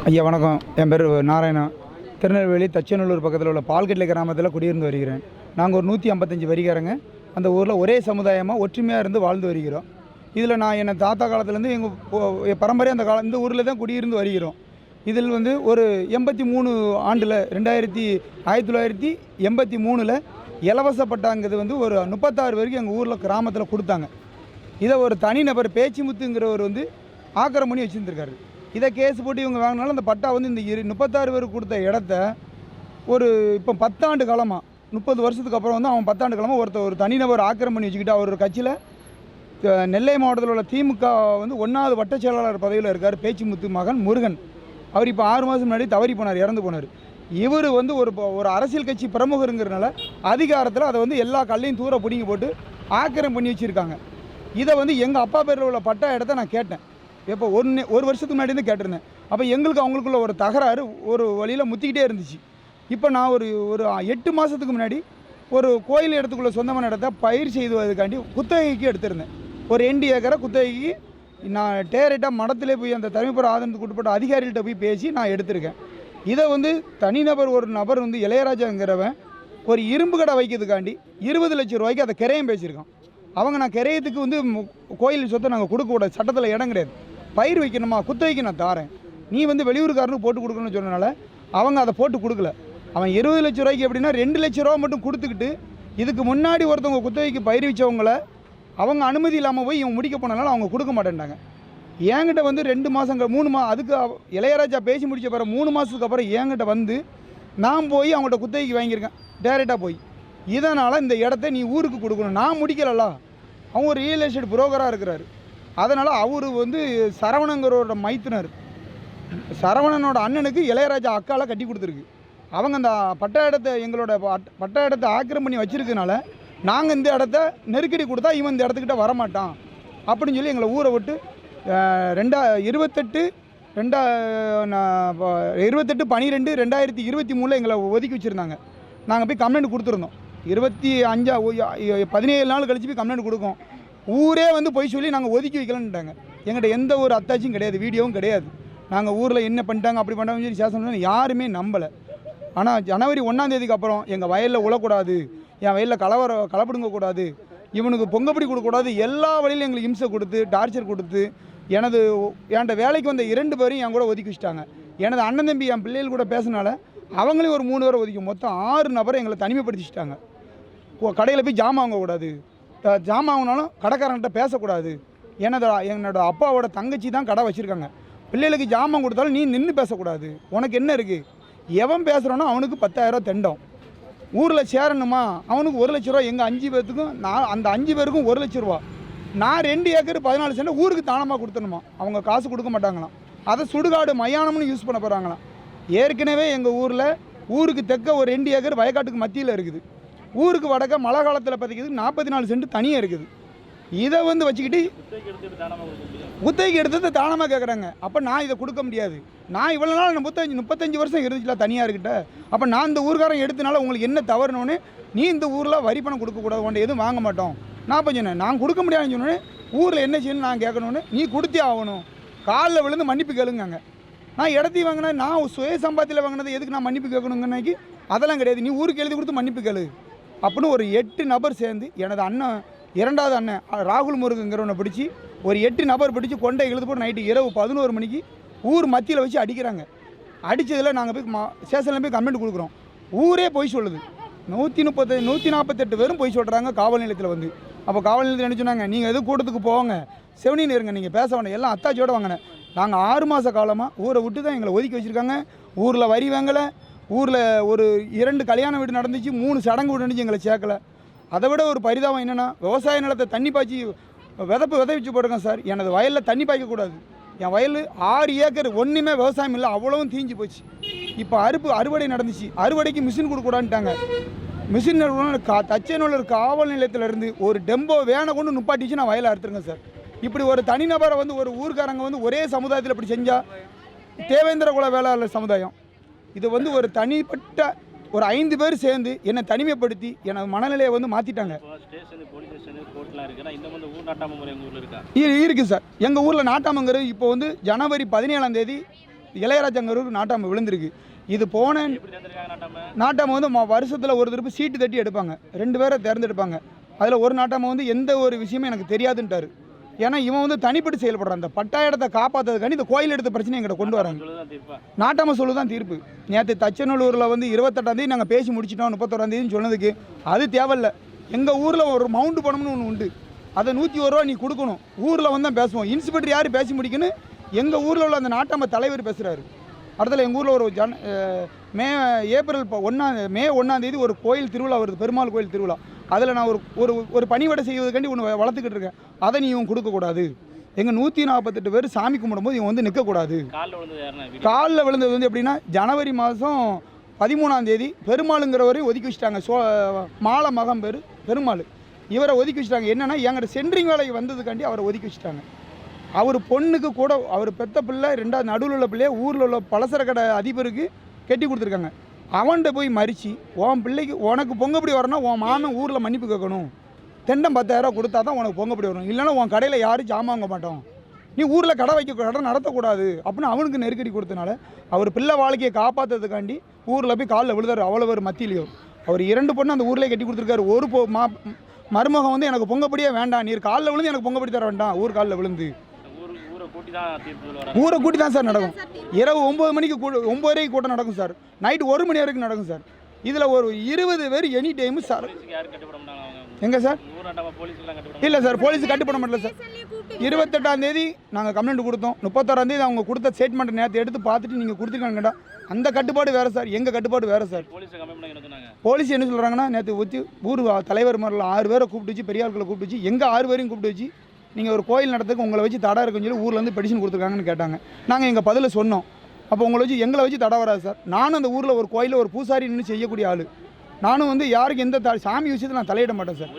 ஐயா வணக்கம். என் பேர் நாராயணன். திருநெல்வேலி தச்சநல்லூர் பக்கத்தில் உள்ள பால்கெட்லை கிராமத்தில் குடியிருந்து வருகிறேன். நாங்கள் ஒரு 155 வரிகாரங்க. அந்த ஊரில் ஒரே சமுதாயமாக ஒற்றுமையாக இருந்து வாழ்ந்து வருகிறோம். இதில் நான் என் தாத்தா காலத்துலேருந்து எங்கள் பரம்பரை இந்த ஊரில் தான் குடியிருந்து வருகிறோம். இதில் ஒரு 83 ஆண்டில் 1983 இலவச பட்டாங்கிறது ஒரு 36 வரைக்கும் எங்கள் ஊரில் கிராமத்தில் கொடுத்தாங்க. இதை ஒரு தனிநபர் பேச்சிமுத்துங்கிறவர் ஆக்கிரம் பண்ணி வச்சுருந்துருக்காரு. இதை கேஸ் போட்டு இவங்க வாங்கினாலும் அந்த பட்டா இந்த 36 பேருக்கு கொடுத்த இடத்த இப்போ 10 ஆண்டு காலமாக 30 வருஷத்துக்கு அப்புறம் அவன் 10 ஆண்டு காலமாக ஒரு தனிநபர் ஆக்கிரம் பண்ணி வச்சுக்கிட்டு அவர் ஒரு கட்சியில் நெல்லை மாவட்டத்தில் உள்ள திமுக 1வது வட்ட செயலாளர் பதவியில் இருக்கார். பேச்சிமுத்து மகன் முருகன். அவர் இப்போ 6 மாதம் முன்னாடி தவறி போனார், இறந்து போனார். இவர் ஒரு அரசியல் கட்சி பிரமுகருங்கிறனால அதிகாரத்தில் அதை எல்லா கல்லையும் தூர பிடிங்கி போட்டு ஆக்கிரம் பண்ணி வச்சுருக்காங்க. இதை எங்கள் அப்பா பேரில் உள்ள பட்டா இடத்த நான் கேட்டேன். இப்போ ஒரு வருஷத்துக்கு முன்னாடி கேட்டிருந்தேன். அப்போ அவங்களுக்குள்ள ஒரு தகராறு ஒரு வழியில் முத்திக்கிட்டே இருந்துச்சு. இப்போ நான் ஒரு 8 மாதத்துக்கு முன்னாடி ஒரு கோயில் இடத்துக்குள்ள சொந்தமான இடத்த பயிர் செய்வதுக்காண்டி குத்தகைக்கு எடுத்திருந்தேன். ஒரு 2 ஏக்கரை குத்தகைக்கு நான் டேரெக்டாக மடத்திலே போய் அந்த தனிப்புற ஆதரத்துக்கு உட்பட்ட அதிகாரிகள்கிட்ட போய் பேசி நான் எடுத்திருக்கேன். இதை தனிநபர் ஒரு நபர் இளையராஜாங்கிறவன் ஒரு இரும்பு கடை வைக்கிறதுக்காண்டி 20 லட்சம் ரூபாய்க்கு அதை கிரையம் பேசியிருக்கான். நான் கிரையத்துக்கு கோயில் சொத்தை நாங்கள் கொடுக்கக்கூடாது, சட்டத்தில் இடம் கிடையாது. பயிர் வைக்கணுமா, குத்தகைக்கு நான் தாரேன், நீ வெளியூருக்காரனுக்கு போட்டு கொடுக்கணும்னு சொன்னனால அவங்க அதை போட்டு கொடுக்கல. அவன் 20 லட்சம் ரூபாய்க்கு எப்படின்னா 2 லட்ச ரூபா மட்டும் கொடுத்துக்கிட்டு இதுக்கு முன்னாடி ஒருத்தவங்க குத்தகைக்கு பயிர் வச்சவங்களை அவங்க அனுமதி இல்லாமல் போய் இவன் முடிக்க போனனால அவங்க கொடுக்க மாட்டேன்ட்டாங்க. என்கிட்ட 2 மாதங்கள் 3 அதுக்கு இளையராஜா பேசி முடித்த பிறகு 3 மாதத்துக்கு அப்புறம் என்கிட்ட நான் போய் அவங்கள்ட்ட குத்தகைக்கு வாங்கியிருக்கேன் டேரெக்டாக போய். இதனால் இந்த இடத்த நீ ஊருக்கு கொடுக்கணும், நான் முடிக்கலல்ல. அவங்க ஒரு ரியல் எஸ்டேட் புரோக்கராக இருக்கிறாரு. அதனால் அவர் சரவணங்கிறோட மைத்துனர், சரவணனோட அண்ணனுக்கு இளையராஜா அக்கால கட்டி கொடுத்துருக்கு. அவங்க அந்த பட்டா இடத்த எங்களோட பட்டா இடத்த ஆக்கிரம் பண்ணி வச்சுருக்கனால நாங்கள் இந்த இடத்த நெருக்கடி கொடுத்தா இவன் இந்த இடத்துக்கிட்ட வரமாட்டான் அப்படின்னு சொல்லி எங்களை ஊரை விட்டு 28/12/2023 எங்களை ஒதுக்கி வச்சுருந்தாங்க. நாங்கள் போய் கம்ப்ளைண்ட் கொடுத்துருந்தோம். 17 நாள் கழிச்சு போய் கம்ப்ளைண்ட் கொடுக்கோம். ஊரே போய் சொல்லி நாங்கள் ஒதுக்கி வைக்கலன்ட்டாங்க. எங்கிட்ட எந்த ஒரு அத்தாச்சியும் கிடையாது, வீடியோவும் கிடையாது. நாங்கள் ஊரில் என்ன பண்ணிட்டாங்க அப்படி பண்ணிட்டாங்கன்னு சொல்லி சேஷன் யாருமே நம்பலை. ஆனால் ஜனவரி 1ஆம் தேதிக்கு அப்புறம் எங்கள் வயலில் உழக்கூடாது, என் வயலில் கலப்பிடுங்கக்கூடாது, இவனுக்கு பொங்கப்படி கொடுக்கக்கூடாது, எல்லா வழியிலும் எங்களுக்கு இம்சை கொடுத்து டார்ச்சர் கொடுத்து என்கிட்ட வேலைக்கு வந்த 2 பேரையும் என் கூட ஒதுக்கி வச்சுட்டாங்க. எனது அண்ணன் தம்பி என் பிள்ளைகள் கூட பேசினால அவங்களையும் ஒரு 3 பேரை ஒதுக்கி மொத்தம் 6 நபரை எங்களை தனிமைப்படுத்திச்சிட்டாங்க. கடையில் போய் ஜாமான் வாங்கக்கூடாது, ஜாமான் வாங்கினாலும் கடைக்காரன்கிட்ட பேசக்கூடாது. என்னோட அப்பாவோட தங்கச்சி தான் கடை வச்சுருக்காங்க. பிள்ளைகளுக்கு ஜாமான் கொடுத்தாலும் நீ நின்று பேசக்கூடாது, உனக்கு என்ன இருக்குது, எவன் பேசுகிறானோ அவனுக்கு 10,000 தண்டம். ஊரில் சேரணுமா அவனுக்கு 1 லட்ச ரூபா. எங்கள் 5 பேர்த்துக்கும் அந்த 5 பேருக்கும் 1 லட்ச ரூபா. நான் 2 ஏக்கர் 14 சென்ட் ஊருக்கு தானமாக கொடுத்தணுமா, அவங்க காசு கொடுக்க மாட்டாங்களாம். அதை சுடுகாடு மயானம்னு யூஸ் பண்ண போகிறாங்களாம். ஏற்கனவே எங்கள் ஊருக்கு தெற்க ஒரு 2 ஏக்கர் வயக்காட்டுக்கு மத்தியில் இருக்குது. ஊருக்கு வடக்க மழை காலத்தில் பார்த்திக்கிறது 44 சென்ட் தனியாக இருக்குது. இதை வச்சுக்கிட்டு குத்தகைக்கு எடுத்தது தானமாக கேட்குறாங்க. அப்போ நான் இதை கொடுக்க முடியாது. நான் இவ்வளோ நாள் 35 வருஷம் இருந்துச்சுல தனியாக இருக்கிட்ட. அப்போ நான் இந்த ஊர்காரன் எடுத்தனால உங்களுக்கு என்ன தவறுனோன்னு, நீ இந்த ஊரில் வரி பணம் கொடுக்கக்கூடாது, உன்னை எதுவும் வாங்க மாட்டோம் நான் சொன்னேன். நான் கொடுக்க முடியாதுன்னு சொன்னோன்னே ஊரில் என்ன செய்யணும் நான் கேட்கணுன்னு, நீ கொடுத்தே ஆகணும், காலில் விழுந்து மன்னிப்பு கேளுங்க. நான் இடத்தையும் வாங்கினேன், நான் சுய சம்பாத்தியில் வாங்கினது எதுக்கு நான் மன்னிப்பு கேட்கணுங்கன்னாக்கி அதெல்லாம் கிடையாது, நீ ஊருக்கு எழுதி கொடுத்து மன்னிப்பு கேளு அப்படின்னு ஒரு 8 நபர் சேர்ந்து எனது அண்ணன் 2வது அண்ணன் ராகுல் முருகங்கிறவனை பிடிச்சி ஒரு 8 நபர் பிடிச்சி கொண்டை இழுத்து போட்டு நைட்டு இரவு 11 மணிக்கு ஊர் மத்தியில் வச்சு அடிக்கிறாங்க. அடித்ததில் நாங்கள் போய் ஸ்டேஷனில் போய் கம்ப்ளைண்ட் கொடுக்குறோம். ஊரே போய் சொல்லுது. 148 பேரும் போய் சொல்கிறாங்க காவல் நிலையத்தில் அப்போ காவல் நிலையத்தில் என்ன சொன்னாங்க, நீங்கள் எதுவும் கூட்டத்துக்கு போவாங்க, செவனின்னு இருங்க, நீங்கள் பேச வேண்டாம், எல்லாம் அத்தாச்சியோட வாங்கினேன். நாங்கள் 6 மாத காலமாக ஊரை விட்டு தான் எங்களை ஒதுக்கி வச்சுருக்காங்க. ஊரில் வரி வாங்கலை, ஊரில் ஒரு 2 கல்யாண வீடு நடந்துச்சு, 3 சடங்கு வீடு நடந்துச்சு, எங்களை சேர்க்கலை. அதை விட ஒரு பரிதாபம் என்னென்னா, விவசாய நிலத்தை தண்ணி பாய்ச்சி விதைச்சு போட்டிருக்கேன் சார். எனது வயலில் தண்ணி பாய்க்கக்கூடாது. என் வயல் 6 ஏக்கர் ஒன்றுமே விவசாயம் இல்லை, அவ்வளவும் தீஞ்சு போச்சு. இப்போ அறுவடை நடந்துச்சு, அறுவடைக்கு மிஷின் கொடுக்கூடான்ட்டாங்க. மிஷின் தச்சநல்லூர் காவல் நிலையத்திலேருந்து ஒரு டெம்போ வேனை கொண்டு நுப்பாட்டிச்சு நான் வயலை அறுத்துருங்க சார். இப்படி ஒரு தனிநபரை ஒரு ஊருக்காரங்க ஒரே சமுதாயத்தில் இப்படி செஞ்சால் தேவேந்திர குல வேளாளர் சமுதாயம் இது ஒரு தனிப்பட்ட ஒரு 5 பேர் சேர்ந்து என்னை தனிமைப்படுத்தி எனது மனநிலையை மாற்றிட்டாங்க. இருக்குது சார். எங்கள் ஊரில் நாட்டாமங்கிறது இப்போ ஜனவரி 17ஆம் தேதி இளையராஜாங்கிறவருக்கு நாட்டாமை விழுந்திருக்கு. இது போன நாட்டாமை வந்து வருஷத்தில் ஒரு திருப்பி சீட்டு தட்டி எடுப்பாங்க, 2 பேரை தேர்ந்தெடுப்பாங்க. அதில் ஒரு நாட்டாமை வந்து எந்த ஒரு விஷயமும் எனக்கு தெரியாதுன்ட்டார். ஏன்னா இவன் வந்து தனிப்பட்டு செயல்படுறான். அந்த பட்டா இடத்தை காப்பாற்றுறதுக்காண்டி இந்த கோயில் எடுத்த பிரச்சனை எங்கிட்ட கொண்டு வராங்க. நாட்டாமை சொல்லு தான் தீர்ப்பு. நேற்று தச்சநல்லூரில் வந்து 28ஆம் தேதி நாங்கள் பேசி முடிச்சிட்டோம், 31ஆம் தேதின்னு சொன்னதுக்கு அது தேவையில்லை. எங்கள் ஊரில் ஒரு மவுண்டு பணம்னு ஒன்று உண்டு, அதை 101 ரூபா நீ கொடுக்கணும். ஊரில் வந்து தான் பேசுவோம். இன்ஸ்பெக்டர் யார் பேசி முடிக்கணும், எங்கள் ஊரில் உள்ள அந்த நாட்டாமை தலைவர் பேசுகிறாரு. அடுத்தல எங்கள் ஊரில் ஒரு மே 1ஆம் தேதி ஒரு கோயில் திருவிழா வருது, பெருமாள் கோயில் திருவிழா. அதில் நான் ஒரு பணிவிடை செய்வதற்காண்டி ஒன்று வளர்த்துக்கிட்டு இருக்கேன். அதை நீ இவன் கொடுக்கக்கூடாது. எங்கள் 148 பேர் சாமி கும்பிடும்போது இவன் வந்து நிற்கக்கூடாது. காலில் விழுந்தது வந்து எப்படின்னா, ஜனவரி மாதம் 13ஆம் தேதி பெருமாளுங்கிறவரையும் ஒதுக்கி வச்சுட்டாங்க. மாலை மகம் பேர் பெருமாள், இவரை ஒதுக்கி வச்சுட்டாங்க. என்னென்னா எங்கிட்ட சென்ட்ரிங் வேலைக்கு வந்ததுக்காண்டி அவரை ஒதுக்கி வச்சுட்டாங்க. அவர் பொண்ணுக்கு கூட அவர் பெத்த பிள்ளை 2வது நடுவில் உள்ள பிள்ளைய ஊரில் உள்ள பலசர கடை அதிபருக்கு கட்டி கொடுத்துருக்காங்க. அவன்கிட்ட போய் மறித்து உன் பிள்ளைக்கு உனக்கு பொங்கப்படி வரணும், உன் மாமன் ஊரில் மன்னிப்பு கேட்கணும், தெண்டம் 10,000 கொடுத்தா தான் உனக்கு பொங்கப்படி வரணும், இல்லைன்னா உன் கடையில் யாரும் ஜாமான் வாங்க மாட்டோம், நீ ஊரில் கடை நடத்தக்கூடாது அப்படின்னு அவனுக்கு நெருக்கடி கொடுத்தனால அவர் பிள்ளை வாழ்க்கையை காப்பாற்றுறதுக்காண்டி ஊரில் போய் காலில் விழுதார். அவ்வளோ ஒரு மத்தியிலையோ அவர் 2 பொண்ணு அந்த ஊரில் கட்டி கொடுத்துருக்காரு. ஒரு மருமகன் வந்து எனக்கு பொங்கப்படியே வேண்டாம், நீர் காலில் விழுந்து எனக்கு பொங்கப்படி தர வேண்டாம், ஊர் காலில் விழுந்து ஊரை கூட்டி தான் சார் நடக்கும். இரவு 9 மணிக்கு 9:30 கூட்டம் நடக்கும் சார், நைட்டு 1 மணி வரைக்கும் நடக்கும் சார். இதில் ஒரு 20 பேர் எனி டைம் சார். எங்கே சார்? இல்லை சார், போலீஸ் கட்டுப்பட மாட்டல சார். 28ஆம் தேதி நாங்கள் கம்ப்ளைண்ட் கொடுத்தோம். 31ஆம் தேதி அவங்க கொடுத்த ஸ்டேட்மெண்ட் நேற்று எடுத்து பார்த்துட்டு நீங்கள் கொடுத்துருக்காங்கடா, அந்த கட்டுப்பாடு வேறு சார், எங்கள் கட்டுப்பாடு வேறு சார். போலீஸ் என்ன சொல்கிறாங்கன்னா, நேற்று ஊற்றி ஊர் தலைவர் மாதிரிலாம் 6 பேரை கூப்பிட்டு வச்சு, பெரிய ஆட்களை கூப்பிட்டு வச்சு, எங்கள் 6 பேரையும் கூப்பிட்டு வச்சு நீங்கள் ஒரு கோயில் நடத்துக்கு உங்களை வச்சு தடை இருக்குன்னு சொல்லி ஊர்லேருந்து பெடிஷன் கொடுத்துருக்காங்கன்னு கேட்டாங்க. நாங்கள் எங்கள் பதில் சொன்னோம். அப்போ எங்களை வச்சு தடை வராது சார். நானும் அந்த ஊரில் ஒரு கோயிலில் ஒரு பூசாரி நின்று செய்யக்கூடிய ஆள். நானும் வந்து யாருக்கு எந்த சாமி விஷயத்தில் நான் தலையிட மாட்டேன் சார்.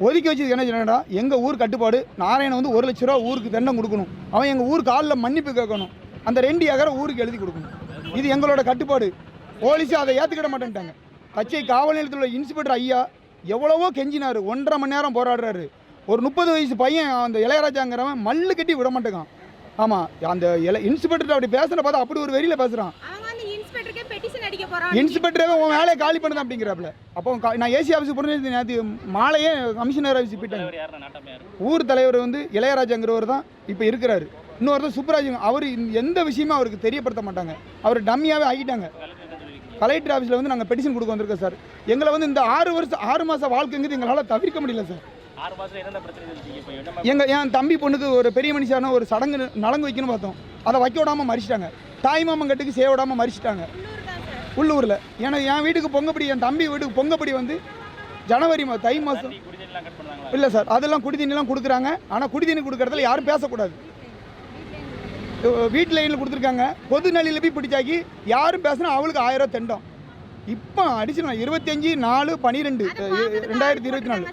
ஒதுக்கி வச்சது என்ன சொன்னா, எங்கள் ஊர் கட்டுப்பாடு, நாராயணன் வந்து 1 லட்ச ரூபா ஊருக்கு தண்டம் கொடுக்கணும், அவன் எங்கள் ஊர் காலில் மன்னிப்பு கேட்கணும், அந்த 2 ஏக்கரை ஊருக்கு எழுதி கொடுக்கணும். இது எங்களோட கட்டுப்பாடு. போலீஸு அதை ஏற்றுக்கிட மாட்டேன்ட்டாங்க. கச்சை காவல் நிலையத்தில் உள்ள இன்ஸ்பெக்டர் ஐயா எவ்வளவோ கெஞ்சினார், 1.5 மணி நேரம் போராடுறாரு. ஒரு 30 வயசு பையன் அந்த இளையராஜாங்கிறவன் மல்லு கட்டி விட மாட்டேங்கான். ஆமாம், அந்த இன்ஸ்பெக்டர் அப்படி பேசுன பார்த்தா அப்படி ஒரு வெறியில் பேசுகிறான். இன்ஸ்பெக்டரே உன் வேலையை காலி பண்ணுதான் அப்படிங்கிறாப்புல. அப்போ நான் ஏசி ஆஃபீஸ் போனது நேற்று மாலையே கமிஷனர் ஆஃபீஸ் போயிட்டாங்க. ஊர் தலைவர் வந்து இளையராஜாங்கிறவர் தான் இப்போ இருக்கிறாரு. இன்னொருத்தர் சுப்ராஜ், அவர் எந்த விஷயமும் அவருக்கு தெரியப்படுத்த மாட்டாங்க, அவர் டம்மியாகவே ஆகிட்டாங்க. கலெக்டர் ஆஃபீஸில் வந்து நாங்கள் பெட்டிஷன் கொடுக்க வந்திருக்கோம் சார். எங்களை வந்து இந்த 6 மாத வாழ்க்கைங்கிறது எங்களால் தவிர்க்க முடியல சார். என் தம்பி பொண்ணுக்கு ஒரு பெரிய மனுஷான ஒரு சடங்கு நலங்கு வைக்கணும்னு பார்த்தோம், அதை வைக்க விடாமல் மறிச்சிட்டாங்க. தாய்மாமன் கட்டுக்கு சேவ விடாமல் மறிச்சிட்டாங்க உள்ளூரில். ஏன்னா என் வீட்டுக்கு பொங்கப்படி, என் தம்பி வீட்டுக்கு பொங்கப்படி வந்து ஜனவரி தை மாதம். இல்லை சார், அதெல்லாம் குடிதண்ணிலாம் கொடுக்குறாங்க. ஆனால் குடிதண்ணி கொடுக்குறதுல யாரும் பேசக்கூடாது. வீட்டு லைனில் கொடுத்துருக்காங்க, பொது நிலையில் போய் பிடிச்சாக்கி யாரும் பேசினா அவளுக்கு 1000 ரூபா தண்டம். இப்போ அடிச்சிடலாம் 25/4/2024.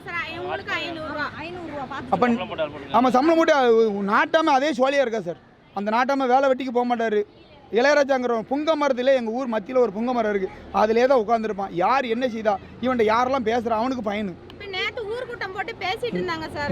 அப்போ ஆமாம், சம்பளம் போட்டு நாட்டாமல் அதே சோழியாக இருக்கா சார். அந்த நாட்டாமல் வேலை வெட்டிக்கு போக மாட்டார். இளையராஜாங்கிற புங்க மரத்தில் எங்கள் ஊர் மத்தியில் ஒரு புங்க மரம் இருக்குது, அதிலே தான் உட்காந்துருப்பான். யார் என்ன செய்தா, இவன்ட்ட யாரெல்லாம் பேசுகிறா அவனுக்கு பயனு.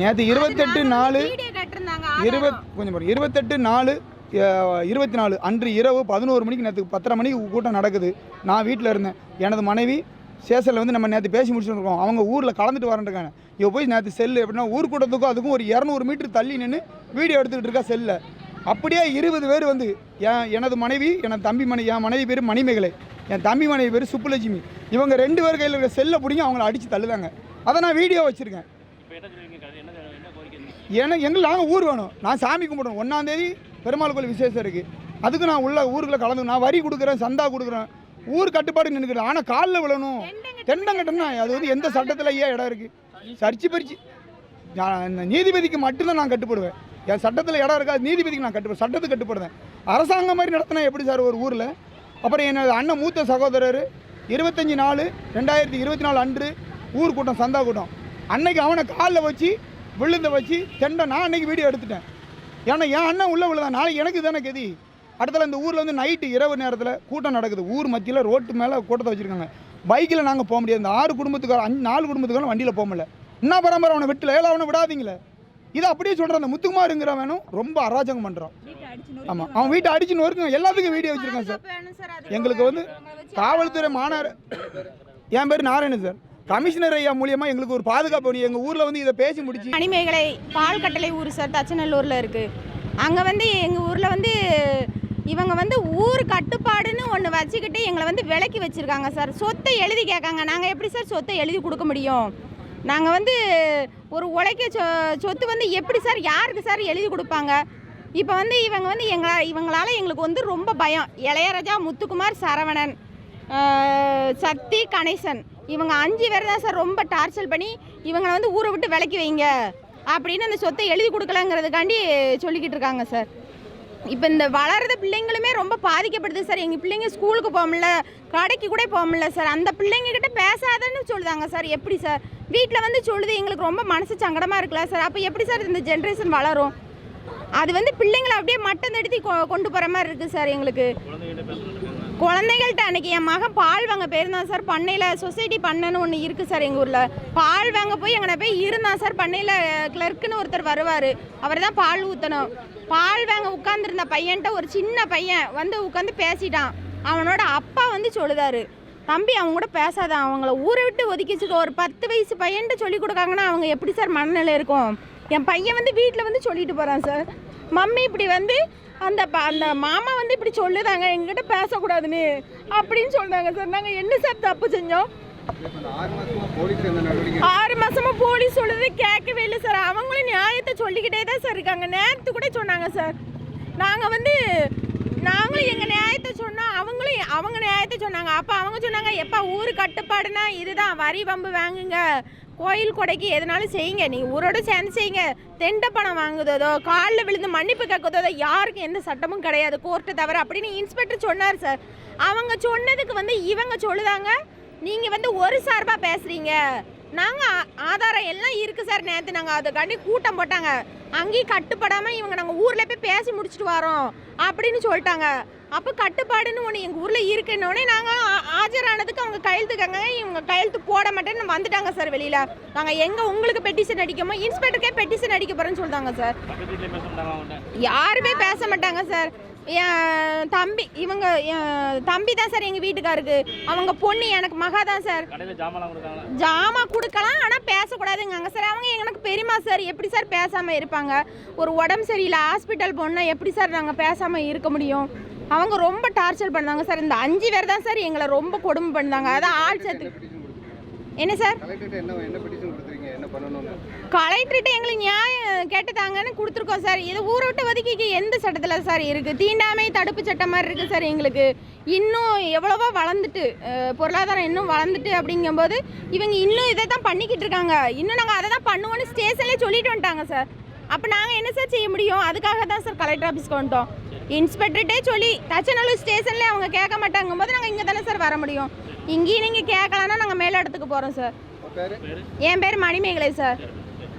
நேற்று 28/4/24 அன்று இரவு 11 மணிக்கு, நேற்று 10:30 மணிக்கு கூட்டம் நடக்குது. நான் வீட்டில் இருந்தேன். எனது மனைவி ஸ்டேஷனில் வந்து நம்ம நேற்று பேசி முடிச்சுருக்கோம், அவங்க ஊரில் கலந்துட்டு வரேன்ருக்காங்க. இவ போய் நேற்று செல்லு எப்படின்னா ஊர் கூட்டத்துக்கும் அதுக்கும் ஒரு 200 மீட்டர் தள்ளி நின்று வீடியோ எடுத்துக்கிட்டு இருக்கா செல்லில். அப்படியே 20 பேர் வந்து எனது மனைவி, எனது தம்பி என் மனைவி பேர் மணிமேகலை, என் தம்பி மனைவி பேர் சுப்புலட்சுமி, இவங்க 2 பேர் கையில் இருக்கிற செல்லை பிடிங்க அவங்கள அடித்து தள்ளுதாங்க. அதை நான் வீடியோ வச்சுருக்கேன். நாங்கள் ஊர் வேணும், நான் சாமி கும்பிடணும். 1ஆம் தேதி பெருமாள் கோயில் விசேஷம் இருக்குது, அதுக்கு நான் உள்ள ஊருக்குள்ளே கலந்து நான் வரி கொடுக்குறேன், சந்தா கொடுக்குறேன், ஊர் கட்டுப்பாடு நின்றுக்கிறேன். ஆனால் காலில் விழணும், தெண்டம் கட்டணும். அது வந்து எந்த சட்டத்தில் இடம் இருக்குது? சரிச்சு பறிச்சு நீதிபதிக்கு மட்டும்தான் நான் கட்டுப்படுவேன். என் சட்டத்தில் இடம் இருக்காது, நீதிபதிக்கு நான் சட்டத்துக்கு கட்டுப்படுவேன். அரசாங்கம் மாதிரி நடத்தினா எப்படி சார் ஒரு ஊரில்? அப்புறம் எனது அண்ணன் மூத்த சகோதரர் 25/4/2024 அன்று ஊர் கூட்டம், சந்தா கூட்டம், அன்னைக்கு அவனை காலில் வச்சு விழுந்த வச்சு தெண்டை நான் அன்றைக்கி வீடியோ எடுத்துட்டேன். ஏன்னா என் அண்ணன் உள்ளே விழுதான், நாளைக்கு எனக்கு தானே கதி. அடுத்தல இந்த ஊரில் வந்து நைட்டு இரவு நேரத்தில் கூட்டம் நடக்குது, ஊர் மத்தியில் ரோட்டு மேலே கூட்டத்தை வச்சுருக்காங்க. பைக்கில் நாங்கள் போக முடியாது. இந்த 6 குடும்பத்துக்கார 4 குடும்பத்துக்காரும் வண்டியில் போக முடியல. என்ன பரம்பரை அவனை விட்டுல அவனை விடாதீங்களே. இதை அப்படியே சொல்கிறேன். அந்த முத்துக்குமாருங்கிற வேணும் ரொம்ப அராஜகம் பண்ணுறான். ஆமாம், அவன் வீட்டை அடிச்சு நொறுக்குங்க. எல்லாத்துக்கும் வீடியோ வச்சுருக்கேன் சார். எங்களுக்கு வந்து காவல்துறை மாநகர, என் பேர் நாராயணன் சார். கமிஷனர் ஐயா மூலியமாக எங்களுக்கு ஒரு பாதுகாப்பு வேணும். எங்கள் ஊரில் வந்து இதை பேசி முடிச்சு மணிமேகலை பால் கட்டளை ஊர் சார், தச்சநல்லூரில் இருக்குது. அங்கே வந்து எங்கள் ஊரில் வந்து இவங்க வந்து ஊர் கட்டுப்பாடுன்னு ஒன்று வச்சுக்கிட்டு எங்களை வந்து விலக்கி வச்சுருக்காங்க சார். சொத்தை எழுதி கேட்காங்க. நாங்கள் எப்படி சார் சொத்தை எழுதி கொடுக்க முடியும்? நாங்கள் வந்து ஒரு உழைக்க சொத்து வந்து எப்படி சார், யாருக்கு சார் எழுதி கொடுப்பாங்க? இப்போ வந்து இவங்க வந்து இவங்களால் எங்களுக்கு வந்து ரொம்ப பயம். இளையராஜா, முத்துக்குமார், சரவணன், சக்தி, கணேசன், இவங்க 5 பேர் தான் சார் ரொம்ப டார்ச்சர் பண்ணி இவங்களை வந்து ஊரை விட்டு விலக்கி வைங்க அப்படின்னு அந்த சொத்தை எழுதி கொடுக்கலங்கிறதுக்காண்டி சொல்லிக்கிட்டு இருக்காங்க சார். இப்போ இந்த வளர்கிற பிள்ளைங்களுமே ரொம்ப பாதிக்கப்படுது சார். எங்கள் பிள்ளைங்க ஸ்கூலுக்கு போக முடியல, கடைக்கு கூட போக முடியல சார். அந்த பிள்ளைங்கக்கிட்ட பேசாதன்னு சொல்லுதாங்க சார். எப்படி சார் வீட்டில் வந்து சொல்லுது? எங்களுக்கு ரொம்ப மனசு சங்கடமாக இருக்குல்ல சார். அப்போ எப்படி சார் இந்த ஜென்ரேஷன் வளரும்? அது வந்து பிள்ளைங்களை அப்படியே மட்டம் தடுத்தி கொண்டு போகிற மாதிரி இருக்குது சார். எங்களுக்கு குழந்தைகள்கிட்ட அன்றைக்கி என் மகன் பால் வாங்க போயிருந்தான் சார். பண்ணையில் சொசைட்டி பண்ணைன்னு ஒன்று இருக்குது சார் எங்கள் ஊரில். பால் வாங்க போய் எங்கனை போய் இருந்தான் சார். பண்ணையில் கிளர்க்குன்னு ஒருத்தர் வருவார், அவர் தான் பால் ஊற்றணும். பால் வாங்க உட்காந்துருந்த பையன்ட்ட ஒரு சின்ன பையன் வந்து உட்காந்து பேசிட்டான். அவனோட அப்பா வந்து சொல்லுதாரு, தம்பி அவங்க கூட பேசாதான், அவங்கள ஊரை விட்டு ஒதுக்கிச்சுக்க. ஒரு 10 வயசு பையன்ட்டு சொல்லி கொடுக்காங்கன்னா அவங்க எப்படி சார் மனநிலை இருக்கும்? என் பையன் வந்து வீட்டில் வந்து சொல்லிட்டு போகிறான் சார், மம்மி இப்படி வந்து அந்த மாமா வந்து இப்படி சொல்லுதாங்க, எங்ககிட்ட பேசக்கூடாதுன்னு அப்படின்னு சொன்னாங்க சார். நாங்கள் என்ன சார் தப்பு செஞ்சோம்? 6 மாசமா போலீஸ் சொல்லுறது கேட்கவே இல்லை சார். அவங்களும் நியாயத்தை சொல்லிக்கிட்டே தான் சார் இருக்காங்க. நேரத்து கூட சொன்னாங்க சார். நாங்களும் எங்கள் நியாயத்தை சொன்னோம், அவங்களும் அவங்க நியாயத்தை சொன்னாங்க. அப்போ அவங்க சொன்னாங்க, எப்பா ஊர் கட்டுப்பாடுனா இதுதான், வரி வம்பு வாங்குங்க, கோயில் கொடைக்கு எதனாலும் செய்யுங்க, நீங்கள் ஊரோட சேர்ந்து செய்யுங்க. தெண்டை பணம் வாங்குதோ, காலில் விழுந்து மன்னிப்பு கேட்குறதோ யாருக்கும் எந்த சட்டமும் கிடையாது கோர்ட்டை தவிர அப்படின்னு இன்ஸ்பெக்டர் சொன்னார் சார். அவங்க சொன்னதுக்கு வந்து இவங்க சொல்லுதாங்க, நீங்கள் வந்து ஒரு சார்பாக பேசுகிறீங்க, நாங்கள் ஆதாரம் எல்லாம் இருக்குது சார். நேற்று நாங்கள் அதுக்காண்டி கூட்டம் போட்டாங்க, அங்கேயும் கட்டுப்படாமல் இவங்க நாங்கள் ஊரில் போய் பேசி முடிச்சுட்டு வரோம் அப்படின்னு சொல்லிட்டாங்க. அப்போ கட்டுப்பாடுன்னு ஒன்று எங்கள் ஊரில் இருக்குன்னொடனே நாங்கள் ஆஜரானதுக்கு அவங்க கையெழுத்துக்காங்க, இவங்க கையெழுத்து போட மாட்டேன்னு வந்துட்டாங்க சார் வெளியில். நாங்கள் எங்கே உங்களுக்கு பெட்டிஷன் அடிக்கமோ இன்ஸ்பெக்டருக்கே பெட்டிஷன் அடிக்க போகிறேன்னு சொல்லிட்டாங்க சார். யாருமே பேச மாட்டாங்க சார். என் தம்பி, இவங்க தம்பி தான் சார் எங்கள் வீட்டுக்காருக்கு. அவங்க பொண்ணு எனக்கு மகா தான் சார். ஜாமான் கொடுக்கலாம் ஆனால் பேசக்கூடாதுங்க சார். அவங்க எனக்கு பெரியமா சார். எப்படி சார் பேசாமல் இருப்பாங்க? ஒரு உடம்பு சரியில்லை ஹாஸ்பிட்டல் போனால் எப்படி சார் நாங்கள் பேசாமல் இருக்க முடியும்? அவங்க ரொம்ப டார்ச்சர் பண்ணாங்க சார். இந்த 5 பேர் தான் சார் எங்களை ரொம்ப கொடுமை பண்ணாங்க. அதான் ஆள் சேர்த்து என்ன சார் கலெக்டர்கிட்ட எங்களுக்கு நியாயம் கேட்டுதாங்கன்னு கொடுத்துருக்கோம் சார். இது ஊரை விட்டு ஒதுக்கி எந்த சட்டத்தில் சார் இருக்குது? தீண்டாமை தடுப்பு சட்டம் மாதிரி இருக்குது சார். எங்களுக்கு இன்னும் எவ்வளவோ வளர்ந்துட்டு, பொருளாதாரம் இன்னும் வளர்ந்துட்டு அப்படிங்கும்போது இவங்க இன்னும் இதை தான் பண்ணிக்கிட்டு இருக்காங்க. இன்னும் நாங்கள் அதை தான் பண்ணுவோன்னு ஸ்டேஷன்லேயே சொல்லிட்டு வந்துட்டாங்க சார். அப்போ நாங்கள் என்ன சார் செய்ய முடியும்? அதுக்காக தான் சார் கலெக்டர் ஆஃபீஸ்க்கு வந்துட்டோம். இன்ஸ்பெக்டர்கிட்டே சொல்லி தச்சநல்லூர் ஸ்டேஷன்லேயே அவங்க கேட்க மாட்டாங்கும் போது நாங்கள் இங்கே தானே சார் வர முடியும். இங்கேயும் நீங்கள் கேட்கலான்னா நாங்கள் மேல் இடத்துக்கு போகிறோம் சார். என் பேர் மணிமேகலை சார்.